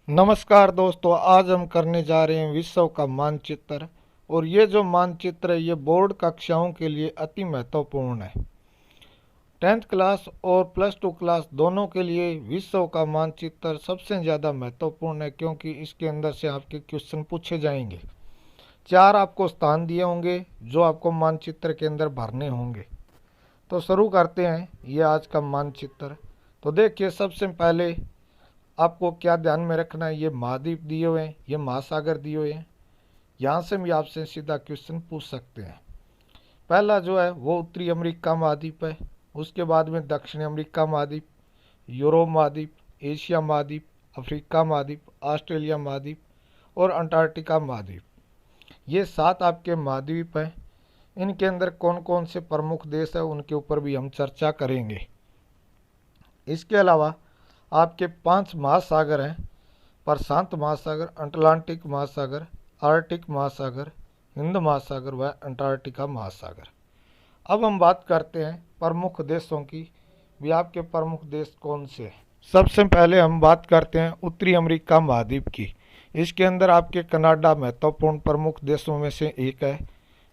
नमस्कार दोस्तों, आज हम करने जा रहे हैं विश्व का मानचित्र। और ये जो मानचित्र है ये बोर्ड कक्षाओं के लिए अति महत्वपूर्ण है। 10th क्लास और +2 क्लास दोनों के लिए विश्व का मानचित्र सबसे ज़्यादा महत्वपूर्ण है, क्योंकि इसके अंदर से आपके क्वेश्चन पूछे जाएंगे। 4 आपको स्थान दिए होंगे जो आपको मानचित्र के अंदर भरने होंगे। तो शुरू करते हैं ये आज का मानचित्र। तो देखिए, सबसे पहले आपको क्या ध्यान में रखना है, ये महाद्वीप दिए हुए हैं, ये महासागर दिए हुए हैं। यहाँ से भी आपसे सीधा क्वेश्चन पूछ सकते हैं। पहला जो है वो उत्तरी अमेरिका महाद्वीप है, उसके बाद में दक्षिण अमेरिका महाद्वीप, यूरोप महाद्वीप, एशिया महाद्वीप, अफ्रीका महाद्वीप, ऑस्ट्रेलिया महाद्वीप और अंटार्कटिका महाद्वीप। ये 7 आपके महाद्वीप हैं। इनके अंदर कौन कौन से प्रमुख देश है उनके ऊपर भी हम चर्चा करेंगे। इसके अलावा आपके 5 महासागर हैं, प्रशांत महासागर, अटलांटिक महासागर, आर्कटिक महासागर, हिंद महासागर व अंटार्कटिका महासागर। अब हम बात करते हैं प्रमुख देशों की, भी आपके प्रमुख देश कौन से हैं। सबसे पहले हम बात करते हैं उत्तरी अमेरिका महाद्वीप की। इसके अंदर आपके कनाडा महत्वपूर्ण प्रमुख देशों में से एक है।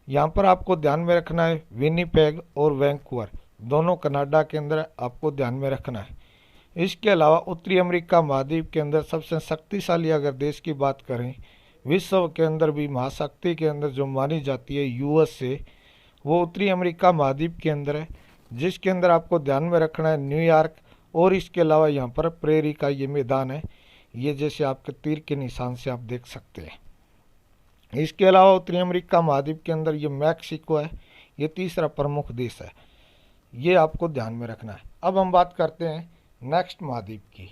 यहाँ पर आपको ध्यान में रखना है विनिपेग और वैंकूवर दोनों कनाडा के अंदर आपको ध्यान में रखना है। इसके अलावा उत्तरी अमेरिका महाद्वीप के अंदर सबसे शक्तिशाली अगर देश की बात करें विश्व के अंदर भी महाशक्ति के अंदर जो मानी जाती है यूएसए, वो उत्तरी अमेरिका महाद्वीप के अंदर है, जिसके अंदर आपको ध्यान में रखना है न्यूयॉर्क। और इसके अलावा यहाँ पर प्रेरी का ये मैदान है, ये जैसे आपके तीर के निशान से आप देख सकते हैं। इसके अलावा उत्तरी अमेरिका महाद्वीप के अंदर ये मैक्सिको है, ये तीसरा प्रमुख देश है, ये आपको ध्यान में रखना है। अब हम बात करते हैं नेक्स्ट महाद्वीप की।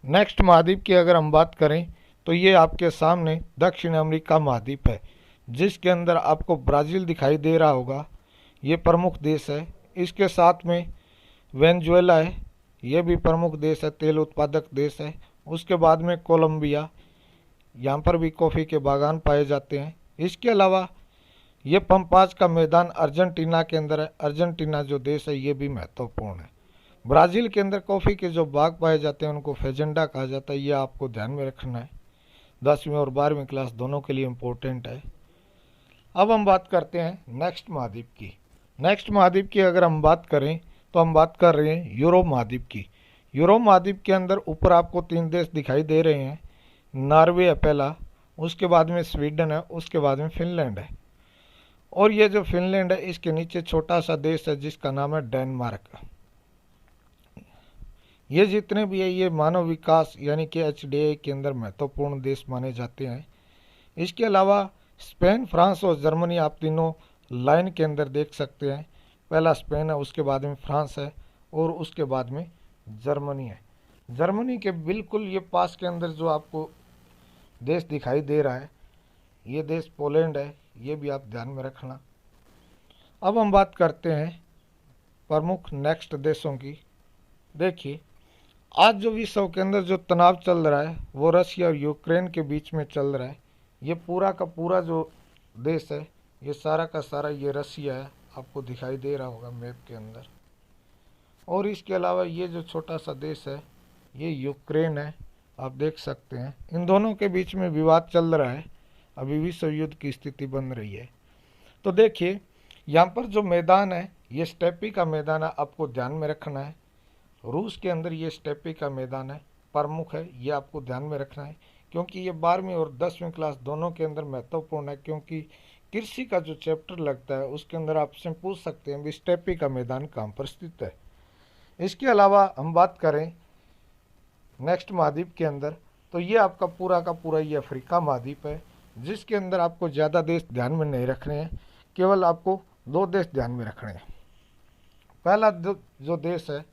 नेक्स्ट महाद्वीप की अगर हम बात करें तो ये आपके सामने दक्षिण अमेरिका महाद्वीप है, जिसके अंदर आपको ब्राज़ील दिखाई दे रहा होगा, ये प्रमुख देश है। इसके साथ में वेनेजुएला है, ये भी प्रमुख देश है, तेल उत्पादक देश है। उसके बाद में कोलंबिया, यहाँ पर भी कॉफ़ी के बागान पाए जाते हैं। इसके अलावा ये पंपास का मैदान अर्जेंटीना के अंदर है, अर्जेंटीना जो देश है ये भी महत्वपूर्ण है। ब्राज़ील के अंदर कॉफ़ी के जो बाग पाए जाते हैं उनको फेजेंडा कहा जाता है, ये आपको ध्यान में रखना है। 10वीं और 12वीं क्लास दोनों के लिए इम्पोर्टेंट है। अब हम बात करते हैं नेक्स्ट महाद्वीप की। नेक्स्ट महाद्वीप की अगर हम बात करें तो हम बात कर रहे हैं यूरोप महाद्वीप की। यूरोप महाद्वीप के अंदर ऊपर आपको 3 देश दिखाई दे रहे हैं। नॉर्वे है पहला, उसके बाद में स्वीडन है, उसके बाद में फिनलैंड है। और ये जो फिनलैंड है इसके नीचे छोटा सा देश है जिसका नाम है डेनमार्क। ये जितने भी है ये मानव विकास यानी कि एचडीआई के अंदर महत्वपूर्ण देश माने जाते हैं। इसके अलावा स्पेन, फ्रांस और जर्मनी आप तीनों लाइन के अंदर देख सकते हैं। पहला स्पेन है, उसके बाद में फ्रांस है और उसके बाद में जर्मनी है। जर्मनी के बिल्कुल ये पास के अंदर जो आपको देश दिखाई दे रहा है ये देश पोलैंड है, ये भी आप ध्यान में रखना। अब हम बात करते हैं प्रमुख नेक्स्ट देशों की। देखिए, आज जो विश्व के अंदर जो तनाव चल रहा है वो रशिया और यूक्रेन के बीच में चल रहा है। ये पूरा का पूरा जो देश है ये सारा का सारा ये रशिया है, आपको दिखाई दे रहा होगा मैप के अंदर। और इसके अलावा ये जो छोटा सा देश है ये यूक्रेन है, आप देख सकते हैं। इन दोनों के बीच में विवाद चल रहा है, अभी विश्व युद्ध की स्थिति बन रही है। तो देखिए, यहाँ पर जो मैदान है ये स्टेपी का मैदान है, आपको ध्यान में रखना है। रूस के अंदर ये स्टेपी का मैदान है, प्रमुख है, ये आपको ध्यान में रखना है, क्योंकि ये 12वीं और 10वीं क्लास दोनों के अंदर महत्वपूर्ण है। क्योंकि कृषि का जो चैप्टर लगता है उसके अंदर आपसे पूछ सकते हैं भी स्टेपी का मैदान कहाँ पर स्थित है। इसके अलावा हम बात करें नेक्स्ट महाद्वीप के अंदर तो ये आपका पूरा का पूरा ये अफ्रीका महाद्वीप है, जिसके अंदर आपको ज़्यादा देश ध्यान में नहीं रखने हैं, केवल आपको 2 देश ध्यान में रखने हैं। पहला जो देश है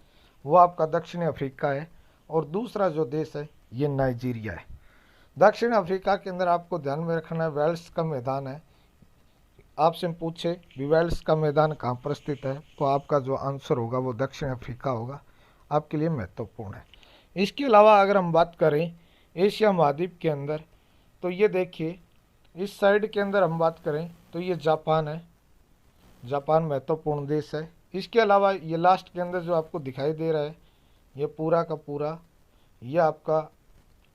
वो आपका दक्षिण अफ्रीका है और दूसरा जो देश है ये नाइजीरिया है। दक्षिण अफ्रीका के अंदर आपको ध्यान में रखना है वेल्स का मैदान है। आपसे पूछे भी वेल्स का मैदान कहाँ पर स्थित है तो आपका जो आंसर होगा वो दक्षिण अफ्रीका होगा, आपके लिए महत्वपूर्ण है। इसके अलावा अगर हम बात करें एशिया महाद्वीप के अंदर तो ये देखिए, इस साइड के अंदर हम बात करें तो ये जापान है, जापान महत्वपूर्ण देश है। इसके अलावा ये लास्ट के अंदर जो आपको दिखाई दे रहा है ये पूरा का पूरा ये आपका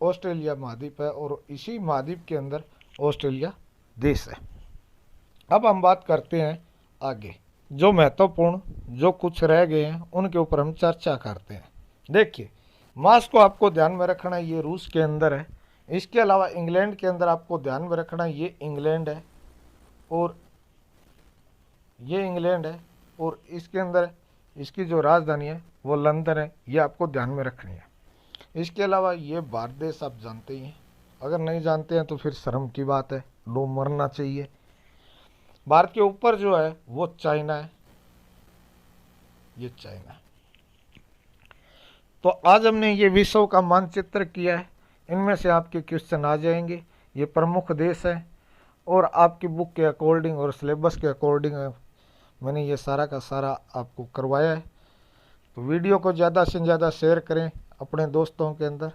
ऑस्ट्रेलिया महाद्वीप है और इसी महाद्वीप के अंदर ऑस्ट्रेलिया देश है। अब हम बात करते हैं आगे, जो महत्वपूर्ण जो कुछ रह गए हैं उनके ऊपर हम चर्चा करते हैं। देखिए, मास को आपको ध्यान में रखना है, ये रूस के अंदर है। इसके अलावा इंग्लैंड के अंदर आपको ध्यान में रखना है, ये इंग्लैंड है और ये इंग्लैंड है, और इसके अंदर इसकी जो राजधानी है वो लंदन है, ये आपको ध्यान में रखनी है। इसके अलावा ये भारत देश आप जानते ही हैं, अगर नहीं जानते हैं तो फिर शर्म की बात है, लो मरना चाहिए। भारत के ऊपर जो है वो चाइना है, ये चाइना है। तो आज हमने ये विश्व का मानचित्र किया है, इनमें से आपके क्वेश्चन आ जाएंगे। ये प्रमुख देश हैं और आपकी बुक के अकॉर्डिंग और सिलेबस के अकॉर्डिंग मैंने ये सारा का सारा आपको करवाया है। तो वीडियो को ज़्यादा से ज़्यादा शेयर करें अपने दोस्तों के अंदर।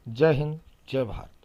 जय हिंद, जय भारत।